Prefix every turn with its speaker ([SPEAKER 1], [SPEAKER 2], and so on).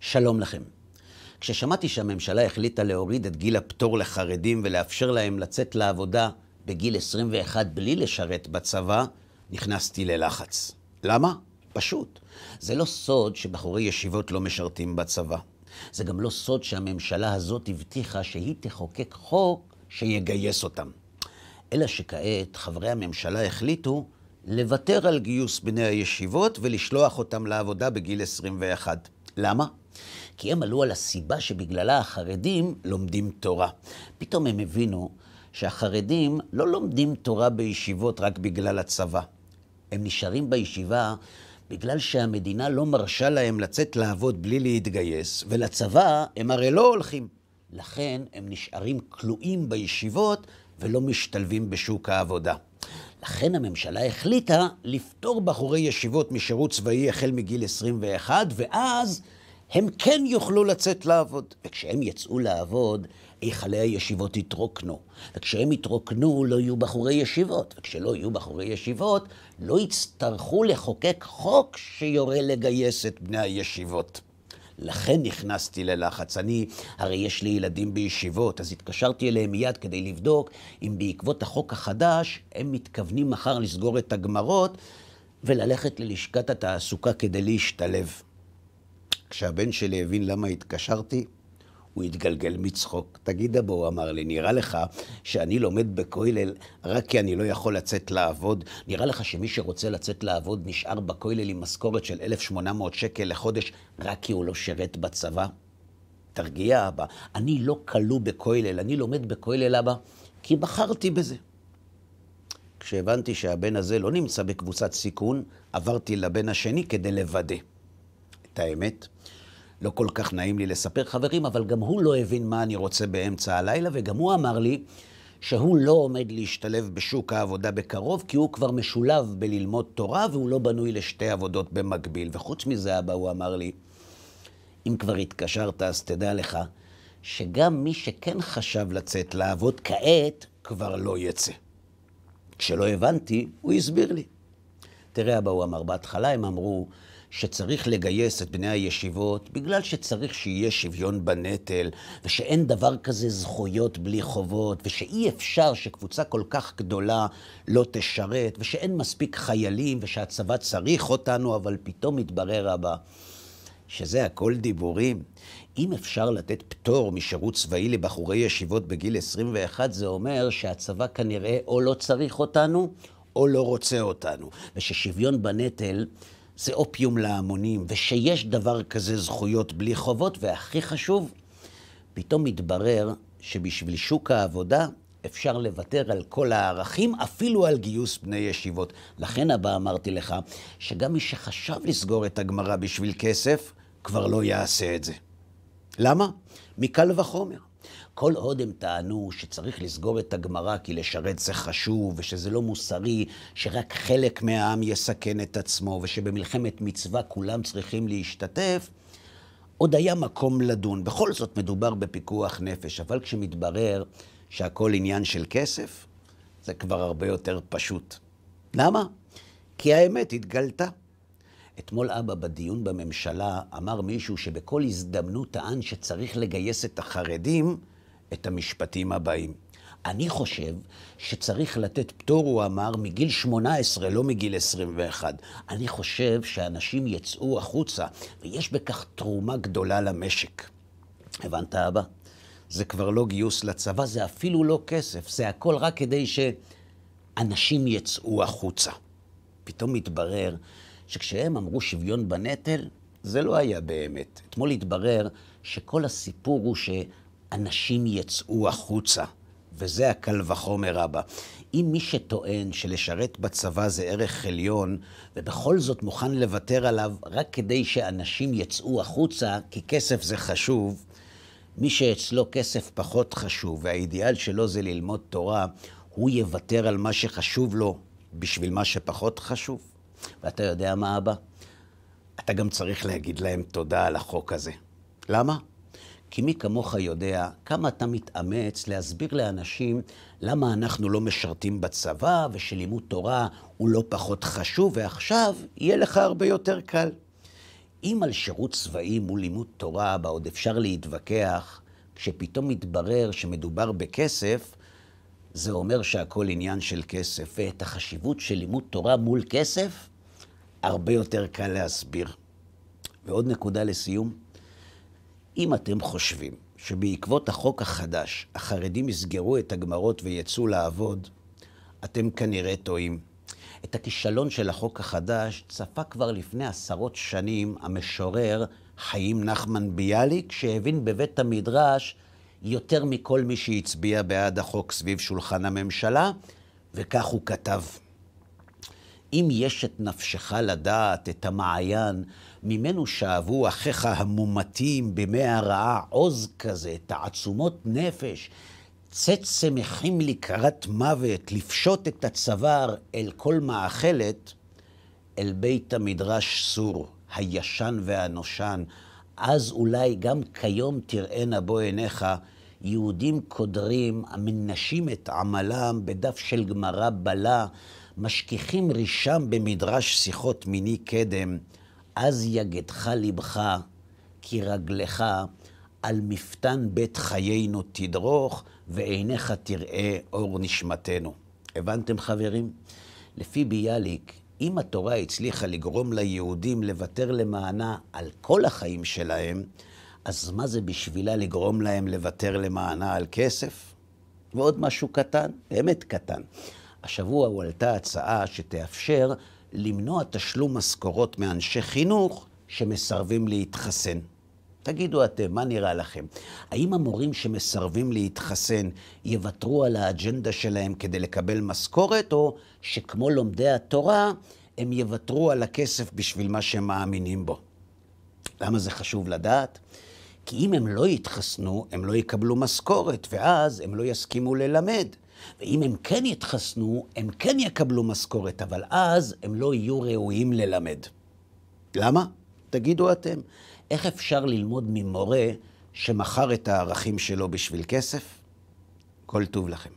[SPEAKER 1] שלום לכם. כששמעתי שהממשלה החליטה להוריד את גיל הפטור לחרדים ולאפשר להם לצאת לעבודה בגיל 21 בלי לשרת בצבא, נכנסתי ללחץ. למה? פשוט. זה לא סוד שבחורי ישיבות לא משרתים בצבא. זה גם לא סוד שהממשלה הזאת הבטיחה שהיא תחוקק חוק שיגייס אותם. אלא שכעת חברי הממשלה החליטו לוותר על גיוס בני הישיבות ולשלוח אותם לעבודה בגיל 21. למה? כי הם עלו על הסיבה שבגללה החרדים לומדים תורה. פתאום הם הבינו שהחרדים לא לומדים תורה בישיבות רק בגלל הצבא. הם נשארים בישיבה בגלל שהמדינה לא מרשה להם לצאת לעבוד בלי להתגייס, ולצבא הם הרי לא הולכים. לכן הם נשארים כלואים בישיבות ולא משתלבים בשוק העבודה. לכן הממשלה החליטה לפטור בחורי ישיבות משירות צבאי החל מגיל 21, ואז הם כן יוכלו לצאת לעבוד. וכשהם יצאו לעבוד, היכלי הישיבות יתרוקנו. וכשהם יתרוקנו, לא יהיו בחורי ישיבות. וכשלא יהיו בחורי ישיבות, לא יצטרכו לחוקק חוק שיורה לגייס את בני הישיבות. לכן נכנסתי ללחץ. הרי יש לי ילדים בישיבות, אז התקשרתי אליהם מיד כדי לבדוק אם בעקבות החוק החדש הם מתכוונים מחר לסגור את הגמרות וללכת ללשכת התעסוקה כדי להשתלב. כשהבן שלי הבין למה התקשרתי, הוא התגלגל מצחוק. תגיד אבא, הוא אמר לי, נראה לך שאני לומד בכולל רק כי אני לא יכול לצאת לעבוד? נראה לך שמי שרוצה לצאת לעבוד נשאר בכולל עם משכורת של 1,800 שקל לחודש רק כי הוא לא שרת בצבא? תרגיע אבא, אני לא כלוא בכולל, אני לומד בכולל אבא כי בחרתי בזה. כשהבנתי שהבן הזה לא נמצא בקבוצת סיכון, עברתי לבן השני כדי לוודא. את האמת, לא כל כך נעים לי לספר חברים, אבל גם הוא לא הבין מה אני רוצה באמצע הלילה, וגם הוא אמר לי שהוא לא עומד להשתלב בשוק העבודה בקרוב, כי הוא כבר משולב בללמוד תורה, והוא לא בנוי לשתי עבודות במקביל. וחוץ מזה, אבא, הוא אמר לי, אם כבר התקשרת, אז תדע לך, שגם מי שכן חשב לצאת לעבוד כעת, כבר לא יצא. כשלא הבנתי, הוא הסביר לי. תראה, אבא, הוא אמר, בהתחלה הם אמרו, שצריך לגייס את בני הישיבות בגלל שצריך שיהיה שוויון בנטל, ושאין דבר כזה זכויות בלי חובות, ושאי אפשר שקבוצה כל כך גדולה לא תשרת, ושאין מספיק חיילים, ושהצבא צריך אותנו, אבל פתאום מתברר אבא, שזה הכל דיבורים. אם אפשר לתת פטור משירות צבאי לבחורי ישיבות בגיל 21, זה אומר שהצבא כנראה או לא צריך אותנו, או לא רוצה אותנו, וששוויון בנטל זה אופיום להמונים, ושיש דבר כזה זכויות בלי חובות, והכי חשוב, פתאום מתברר שבשביל שוק העבודה אפשר לוותר על כל הערכים, אפילו על גיוס בני ישיבות. לכן אבא אמרתי לך, שגם מי שחשב לסגור את הגמרא בשביל כסף, כבר לא יעשה את זה. למה? מקל וחומר. כל עוד הם טענו שצריך לסגור את הגמרא כי לשרת זה חשוב, ושזה לא מוסרי, שרק חלק מהעם יסכן את עצמו, ושבמלחמת מצווה כולם צריכים להשתתף, עוד היה מקום לדון. בכל זאת מדובר בפיקוח נפש, אבל כשמתברר שהכל עניין של כסף, זה כבר הרבה יותר פשוט. למה? כי האמת התגלתה. אתמול אבא בדיון בממשלה אמר מישהו שבכל הזדמנות טען שצריך לגייס את החרדים, את המשפטים הבאים. אני חושב שצריך לתת פטור, הוא אמר, מגיל 18, לא מגיל 21. אני חושב שאנשים יצאו החוצה, ויש בכך תרומה גדולה למשק. הבנת אבא? זה כבר לא גיוס לצבא, זה אפילו לא כסף, זה הכל רק כדי שאנשים יצאו החוצה. פתאום מתברר שכשהם אמרו שוויון בנטל, זה לא היה באמת. אתמול התברר שכל הסיפור הוא שאנשים יצאו החוצה, וזה הקל וחומר אבא. אם מי שטוען שלשרת בצבא זה ערך עליון, ובכל זאת מוכן לוותר עליו רק כדי שאנשים יצאו החוצה, כי כסף זה חשוב, מי שאצלו כסף פחות חשוב, והאידיאל שלו זה ללמוד תורה, הוא יוותר על מה שחשוב לו בשביל מה שפחות חשוב. ואתה יודע מה אבא? אתה גם צריך להגיד להם תודה על החוק הזה. למה? כי מי כמוך יודע כמה אתה מתאמץ להסביר לאנשים למה אנחנו לא משרתים בצבא ושלימוד תורה הוא לא פחות חשוב, ועכשיו יהיה לך הרבה יותר קל. אם על שירות צבאי מול לימוד תורה, בה עוד אפשר להתווכח, כשפתאום מתברר שמדובר בכסף, זה אומר שהכל עניין של כסף, ואת החשיבות של לימוד תורה מול כסף, הרבה יותר קל להסביר. ועוד נקודה לסיום, אם אתם חושבים שבעקבות החוק החדש, החרדים יסגרו את הגמרות ויצאו לעבוד, אתם כנראה טועים. את הכישלון של החוק החדש צפה כבר לפני עשרות שנים המשורר חיים נחמן ביאליק, שהבין בבית המדרש יותר מכל מי שהצביע בעד החוק סביב שולחן הממשלה, וכך הוא כתב: אם יש את נפשך לדעת, את המעיין, ממנו שאבו אחיך המומתים בימי הרעה עוז כזה, תעצומות נפש, צאת שמחים לקראת מוות, לפשוט את הצוואר אל כל מאכלת, אל בית המדרש סור, הישן והנושן, אז אולי גם כיום תראינה בו עיניך, יהודים קודרים המנשים את עמלם בדף של גמרא בלה, משכיחים רישם במדרש שיחות מיני קדם, אז יגדך לבך, כי רגלך על מפתן בית חיינו תדרוך, ועיניך תראה אור נשמתנו. הבנתם חברים? לפי ביאליק, אם התורה הצליחה לגרום ליהודים לוותר למענה על כל החיים שלהם, אז מה זה בשבילה לגרום להם לוותר למענה על כסף? ועוד משהו קטן, באמת קטן. השבוע הועלתה הצעה שתאפשר למנוע תשלום משכורות מאנשי חינוך שמסרבים להתחסן. תגידו אתם, מה נראה לכם? האם המורים שמסרבים להתחסן יוותרו על האג'נדה שלהם כדי לקבל משכורת, או שכמו לומדי התורה הם יוותרו על הכסף בשביל מה שהם מאמינים בו? למה זה חשוב לדעת? כי אם הם לא יתחסנו, הם לא יקבלו משכורת, ואז הם לא יסכימו ללמד. ואם הם כן יתחסנו, הם כן יקבלו משכורת, אבל אז הם לא יהיו ראויים ללמד. למה? תגידו אתם. איך אפשר ללמוד ממורה שמכר את הערכים שלו בשביל כסף? כל טוב לכם.